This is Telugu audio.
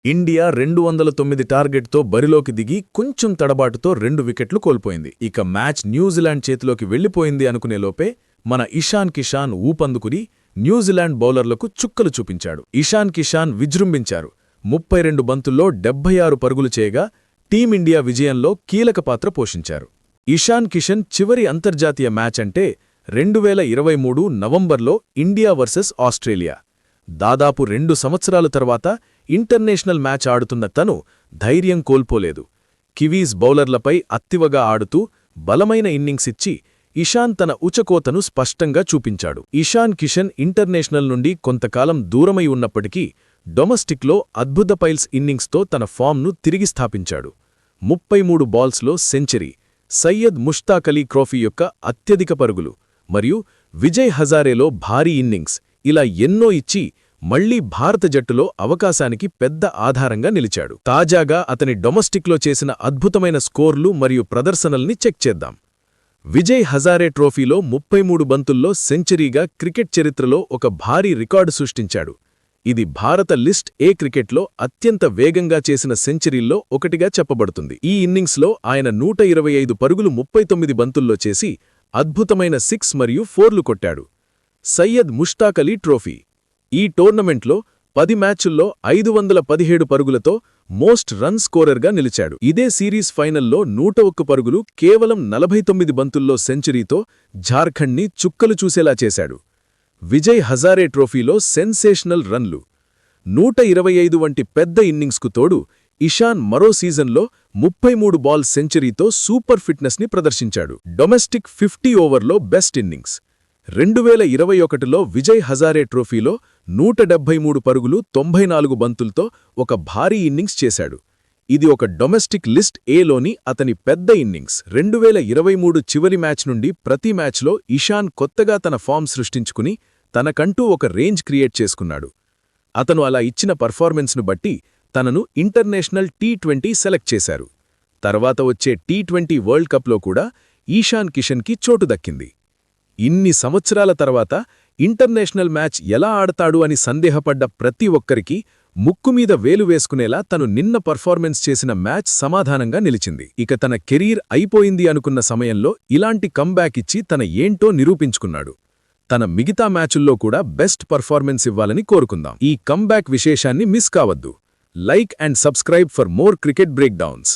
ఇండియా 209 టార్గెట్తో బరిలోకి దిగి కొంచెం తడబాటుతో 2 వికెట్లు కోల్పోయింది. ఇక మ్యాచ్ న్యూజిలాండ్ చేతిలోకి వెళ్లిపోయింది అనుకునేలోపే మన ఇషాన్ కిషాన్ ఊపందుకుని న్యూజిలాండ్ బౌలర్లకు చుక్కలు చూపించాడు. ఇషాన్ కిషాన్ విజృంభించారు. 32 బంతుల్లో 76 పరుగులు చేయగా టీమిండియా విజయంలో కీలక పాత్ర పోషించారు. ఇషాన్ కిషన్ చివరి అంతర్జాతీయ మ్యాచ్ అంటే 2023 నవంబర్లో ఇండియా వర్సెస్ ఆస్ట్రేలియా. దాదాపు 2 సంవత్సరాల తర్వాత ఇంటర్నేషనల్ మ్యాచ్ ఆడుతున్న తను ధైర్యం కోల్పోలేదు. కివీస్ బౌలర్లపై అత్తివగా ఆడుతూ బలమైన ఇన్నింగ్స్ ఇచ్చి ఇషాన్ తన ఉచకోతను స్పష్టంగా చూపించాడు. ఇషాన్ కిషన్ ఇంటర్నేషనల్ నుండి కొంతకాలం దూరమై ఉన్నప్పటికీ డొమెస్టిక్లో అద్భుత పైల్స్ ఇన్నింగ్స్తో తన ఫామ్ను తిరిగి స్థాపించాడు. 33 బాల్స్లో సెంచరీ, సయ్యద్ ముష్తాక్ అలీ ట్రోఫీ యొక్క అత్యధిక పరుగులు మరియు విజయ్ హజారేలో భారీ ఇన్నింగ్స్ ఇలా ఎన్నో ఇచ్చి మళ్లీ భారత జట్టులో అవకాశానికి పెద్ద ఆధారంగా నిలిచాడు. తాజాగా అతని డొమెస్టిక్లో చేసిన అద్భుతమైన స్కోర్లు మరియు ప్రదర్శనల్ని చెక్ చేద్దాం. విజయ్ హజారే ట్రోఫీలో 33 బంతుల్లో సెంచరీగా క్రికెట్ చరిత్రలో ఒక భారీ రికార్డు సృష్టించాడు. ఇది భారత లిస్ట్ ఏ క్రికెట్లో అత్యంత వేగంగా చేసిన సెంచరీల్లో ఒకటిగా చెప్పబడుతుంది. ఈ ఇన్నింగ్స్లో ఆయన 125 పరుగులు 39 బంతుల్లో చేసి అద్భుతమైన 6 మరియు 4లు కొట్టాడు. సయ్యద్ ముష్తాక్ అలీ ట్రోఫీ ఈ టోర్నమెంట్లో 10 మ్యాచుల్లో 517 పరుగులతో మోస్ట్ రన్ స్కోరర్గా నిలిచాడు. ఇదే సిరీస్ ఫైనల్లో 101 పరుగులు కేవలం 49 బంతుల్లో సెంచరీతో ఝార్ఖండ్ని చుక్కలు చూసేలా చేశాడు. విజయ్ హజారే ట్రోఫీలో సెన్సేషనల్ రన్లు, 125 వంటి పెద్ద ఇన్నింగ్స్కు తోడు ఇషాన్ మరో సీజన్లో 33 బాల్ సెంచరీతో సూపర్ ఫిట్నెస్ని ప్రదర్శించాడు. డొమెస్టిక్ 50 ఓవర్లో బెస్ట్ ఇన్నింగ్స్ 2021లో విజయ్ హజారే ట్రోఫీలో 173 పరుగులు 94 బంతులతో ఒక భారీ ఇన్నింగ్స్ చేశాడు. ఇది ఒక డొమెస్టిక్ లిస్ట్ ఏలోని అతని పెద్ద ఇన్నింగ్స్. 2023 చివరి మ్యాచ్ నుండి ప్రతి మ్యాచ్లో ఇషాన్ కొత్తగా తన ఫామ్ సృష్టించుకుని తనకంటూ ఒక రేంజ్ క్రియేట్ చేసుకున్నాడు. అతను అలా ఇచ్చిన పర్ఫార్మెన్స్ను బట్టి తనను ఇంటర్నేషనల్ టీ20 సెలెక్ట్ చేశారు. తర్వాత వచ్చే టీ20 వరల్డ్ కప్లో కూడా ఇషాన్ కిషన్కి చోటు దక్కింది. ఇన్ని సంవత్సరాల తర్వాత ఇంటర్నేషనల్ మ్యాచ్ ఎలా ఆడతాడు అని సందేహపడ్డ ప్రతి ఒక్కరికీ ముక్కుమీద వేలు వేసుకునేలా తను నిన్న పర్ఫార్మెన్స్ చేసిన మ్యాచ్ సమాధానంగా నిలిచింది. ఇక తన కెరీర్ అయిపోయింది అనుకున్న సమయంలో ఇలాంటి కంబ్యాక్ ఇచ్చి తన ఏంటో నిరూపించుకున్నాడు. తన మిగతా మ్యాచుల్లో కూడా బెస్ట్ పర్ఫార్మెన్స్ ఇవ్వాలని కోరుకుందాం. ఈ కంబ్యాక్ విశేషాన్ని మిస్ కావద్దు. Like and subscribe for more cricket breakdowns.